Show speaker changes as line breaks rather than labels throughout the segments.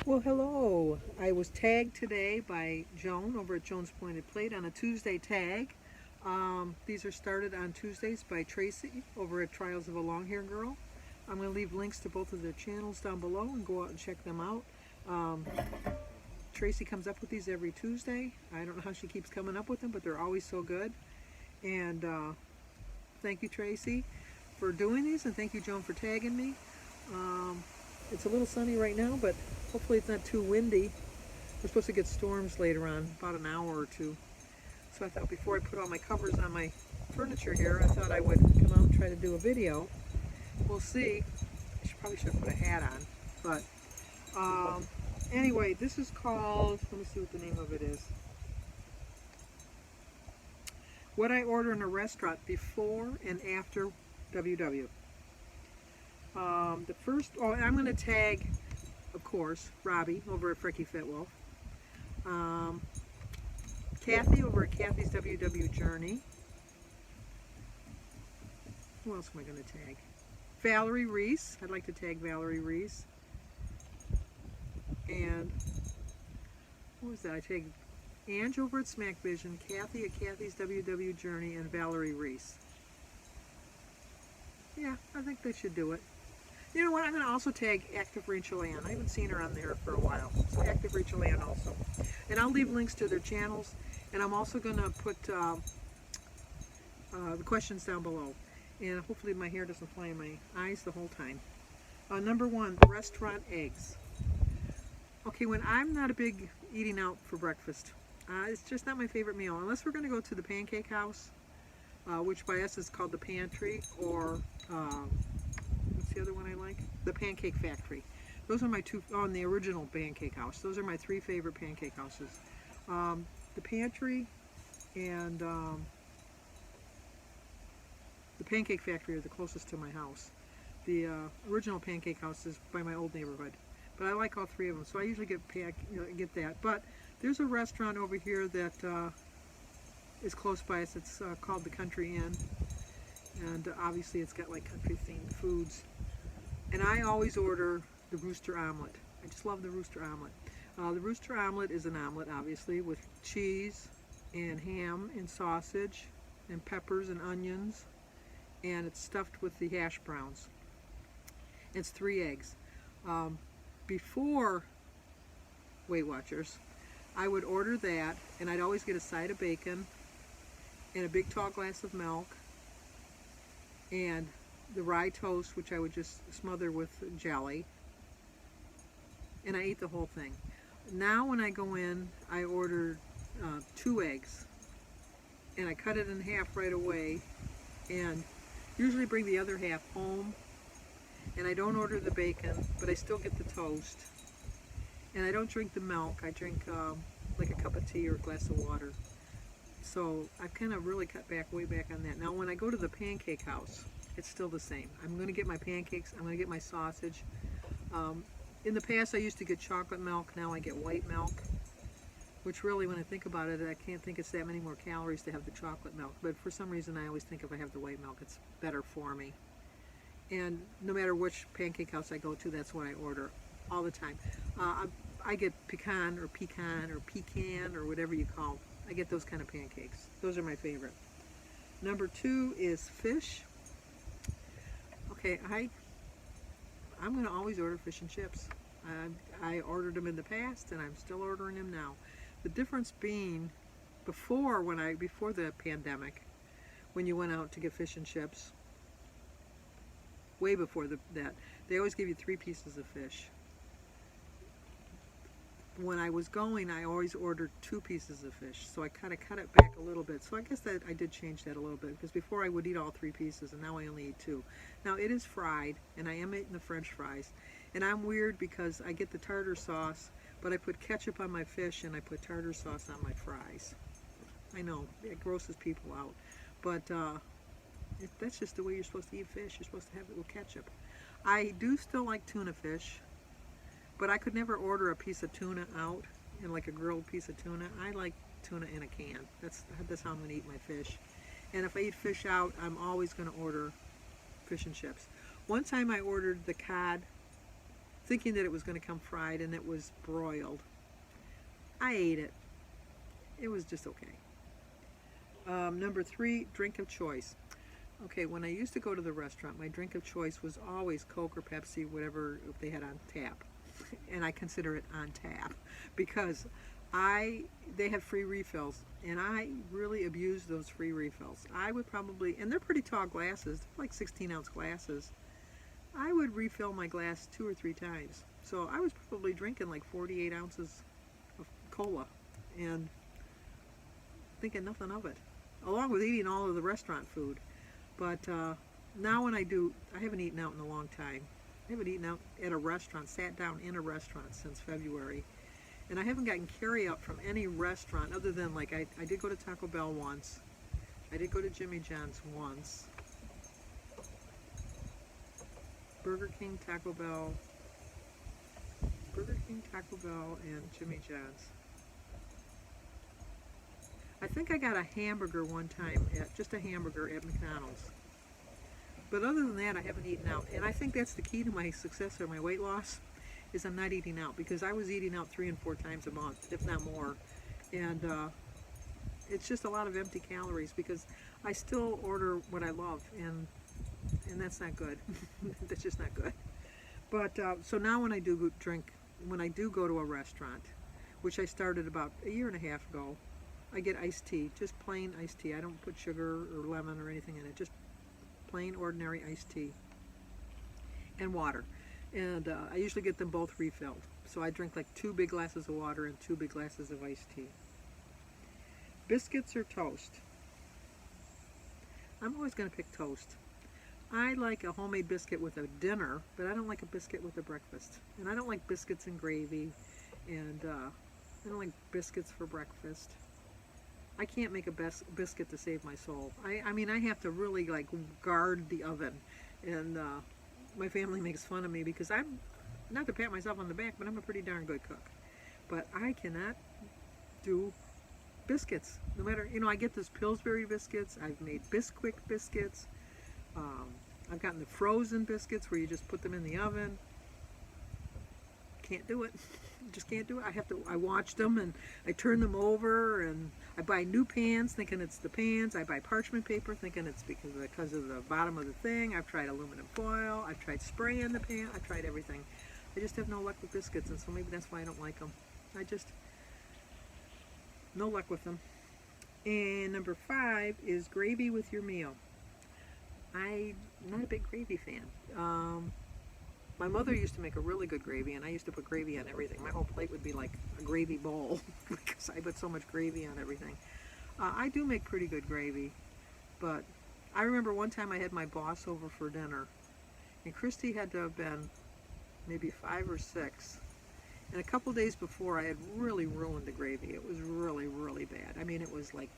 Well, hello. I was tagged today by Joan over at Joan's Pointed Plate on a Tuesday tag. These are started on Tuesdays by Tracy over at Trials of a Longhair Girl. I'm going to leave links to both of their channels down below and go out and check them out. Um, Tracy comes up with these every Tuesday. I don't know how she keeps coming up with them, but they're always so good. And thank you, Tracy, for doing these, and thank you, Joan, for tagging me. It's a little sunny right now, but hopefully it's not too windy. We're supposed to get storms later on, about an hour or two. So I thought before I put all my covers on my furniture here, I thought I would come out and try to do a video. We'll see. Probably should put a hat on. But anyway, this is called, let me see what the name of it is. What I order in a restaurant before and after WW. The first, I'm going to tag, of course, Robbie over at Frekifitwolf. Kathy over at Kathy's WW Journey. Who else am I going to tag? Valerie Reese. I'd like to tag Valerie Reese. And what was that? I tagged Ange over at SMAC Vision, Kathy at Kathy's WW Journey, and Valerie Reese. Yeah, I think they should do it. You know what? I'm going to also tag Active Rachel Ann. I haven't seen her on there for a while. So Active Rachel Ann also. And I'll leave links to their channels. And I'm also going to put the questions down below. And hopefully my hair doesn't fly in my eyes the whole time. Number one, restaurant eggs. Okay, when I'm not a big eating out for breakfast, it's just not my favorite meal. Unless we're going to go to the Pancake House, which by us is called the Pantry, or what's the other one I like? The Pancake Factory. Those are my two, and the original Pancake House. Those are my three favorite pancake houses. The Pantry and the Pancake Factory are the closest to my house. The original Pancake House is by my old neighborhood. But I like all three of them, so I usually get that. But there's a restaurant over here that is close by us. It's called the Country Inn. And obviously it's got like country themed foods. And I always order the rooster omelet. I just love the rooster omelet. The rooster omelet is an omelet, obviously, with cheese and ham and sausage and peppers and onions. And it's stuffed with the hash browns. It's 3 eggs. Before Weight Watchers, I would order that, and I'd always get a side of bacon and a big tall glass of milk and the rye toast, which I would just smother with jelly, and I ate the whole thing. Now when I go in, I order 2 eggs, and I cut it in half right away, and usually bring the other half home. And I don't order the bacon, but I still get the toast. And I don't drink the milk. I drink like a cup of tea or a glass of water. So I've kind of really cut back, way back on that. Now when I go to the Pancake House, it's still the same. I'm going to get my pancakes. I'm going to get my sausage. In the past, I used to get chocolate milk. Now I get white milk, which really, when I think about it, I can't think it's that many more calories to have the chocolate milk. But for some reason, I always think if I have the white milk, it's better for me. And no matter which pancake house I go to, that's what I order all the time. I get pecan or pecan or whatever you call. I get those kind of pancakes. Those are my favorite. Number 2 is fish. Okay, I'm going to always order fish and chips. I ordered them in the past, and I'm still ordering them now. The difference being, before the pandemic, when you went out to get fish and chips, way before that, they always give you 3 pieces of fish. When I was going, I always ordered 2 pieces of fish, so I kind of cut it back a little bit. So I guess that I did change that a little bit, because before I would eat all 3 pieces, and now I only eat 2. Now it is fried, and I am eating the French fries, and I'm weird because I get the tartar sauce, but I put ketchup on my fish and I put tartar sauce on my fries. I know, it grosses people out, but that's just the way you're supposed to eat fish. You're supposed to have it with ketchup. I do still like tuna fish, but I could never order a piece of tuna out, in like a grilled piece of tuna. I like tuna in a can. That's how I'm going to eat my fish. And if I eat fish out, I'm always going to order fish and chips. One time I ordered the cod thinking that it was going to come fried, and it was broiled. I ate it. It was just okay. Number 3, drink of choice. Okay, when I used to go to the restaurant, my drink of choice was always Coke or Pepsi, whatever they had on tap. And I consider it on tap because they have free refills, and I really abused those free refills. I would probably, and they're pretty tall glasses, they're like 16-ounce glasses. I would refill my glass 2 or 3 times. So I was probably drinking like 48 ounces of cola and thinking nothing of it, along with eating all of the restaurant food. But now when I do, I haven't eaten out in a long time. I haven't eaten out at a restaurant, sat down in a restaurant since February. And I haven't gotten carry out from any restaurant other than, like, I did go to Taco Bell once. I did go to Jimmy John's once. Burger King, Taco Bell, and Jimmy John's. I think I got a hamburger one time, just a hamburger at McDonald's. But other than that, I haven't eaten out. And I think that's the key to my success or my weight loss, is I'm not eating out, because I was eating out 3 and 4 times a month, if not more. And it's just a lot of empty calories, because I still order what I love, and that's not good. That's just not good. But so now when I do go to a restaurant, which I started about a year and a half ago, I get iced tea, just plain iced tea. I don't put sugar or lemon or anything in it, just plain ordinary iced tea and water. And I usually get them both refilled. So I drink like 2 big glasses of water and 2 big glasses of iced tea. Biscuits or toast? I'm always going to pick toast. I like a homemade biscuit with a dinner, but I don't like a biscuit with a breakfast. And I don't like biscuits and gravy, and I don't like biscuits for breakfast. I can't make a biscuit to save my soul. I mean, I have to really like guard the oven, and my family makes fun of me because I'm, not to pat myself on the back, but I'm a pretty darn good cook. But I cannot do biscuits. No matter, I get those Pillsbury biscuits. I've made Biscuit biscuits. I've gotten the frozen biscuits where you just put them in the oven. Can't do it. Just can't do it. I watch them and I turn them over, and I buy new pans thinking it's the pans. I buy parchment paper thinking it's because of the bottom of the thing. I've tried aluminum foil. I've tried spraying the pan. I've tried everything. I just have no luck with biscuits, and so maybe that's why I don't like them. No luck with them. And number 5 is gravy with your meal. I'm not a big gravy fan. My mother used to make a really good gravy, and I used to put gravy on everything. My whole plate would be like a gravy bowl because I put so much gravy on everything. I do make pretty good gravy, but I remember one time I had my boss over for dinner, and Christy had to have been maybe 5 or 6. And a couple days before, I had really ruined the gravy. It was really, really bad. I mean, it was like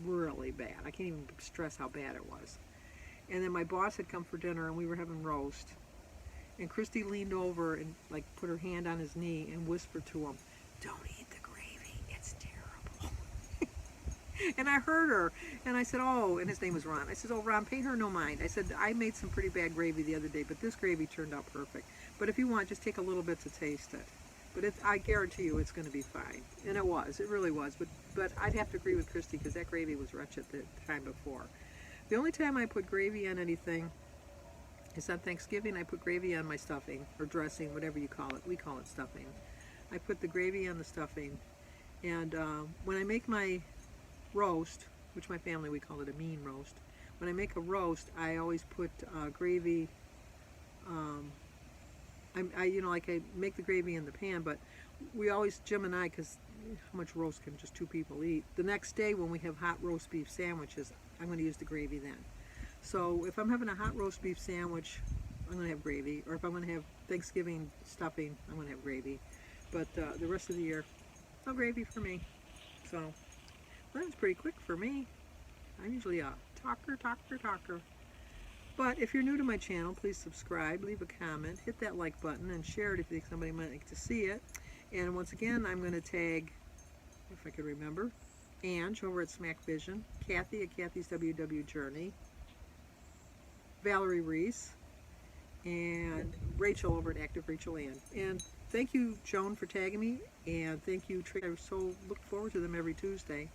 really bad. I can't even stress how bad it was. And then my boss had come for dinner, and we were having roast. And Christy leaned over and like put her hand on his knee and whispered to him, "Don't eat the gravy, it's terrible." And I heard her, and I said, "Oh," and his name was Ron. I said, "Oh, Ron, pay her no mind." I said, "I made some pretty bad gravy the other day, but this gravy turned out perfect. But if you want, just take a little bit to taste it. But I guarantee you it's going to be fine." And it was. It really was. But I'd have to agree with Christy, because that gravy was wretched the time before. The only time I put gravy on anything is on Thanksgiving. I put gravy on my stuffing, or dressing, whatever you call it. We call it stuffing. I put the gravy on the stuffing. And when I make my roast, which my family, we call it a mean roast. When I make a roast, I always put gravy. I make the gravy in the pan, but we always, Jim and I, because how much roast can just 2 people eat? The next day when we have hot roast beef sandwiches, I'm going to use the gravy then. So if I'm having a hot roast beef sandwich, I'm going to have gravy. Or if I'm going to have Thanksgiving stuffing, I'm going to have gravy. But the rest of the year, no gravy for me. So that was pretty quick for me. I'm usually a talker. But if you're new to my channel, please subscribe, leave a comment, hit that like button, and share it if you think somebody might like to see it. And once again, I'm going to tag, if I could remember, Ange over at SMAC Vision, Kathy at Kathy's WW Journey, Valerie Reese, and Rachel over at Active Rachel Ann. And thank you, Joan, for tagging me, and thank you, Trish. I so look forward to them every Tuesday.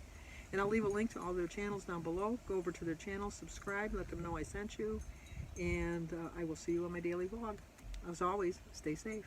And I'll leave a link to all their channels down below. Go over to their channel, subscribe, let them know I sent you, and I will see you on my daily vlog. As always, stay safe.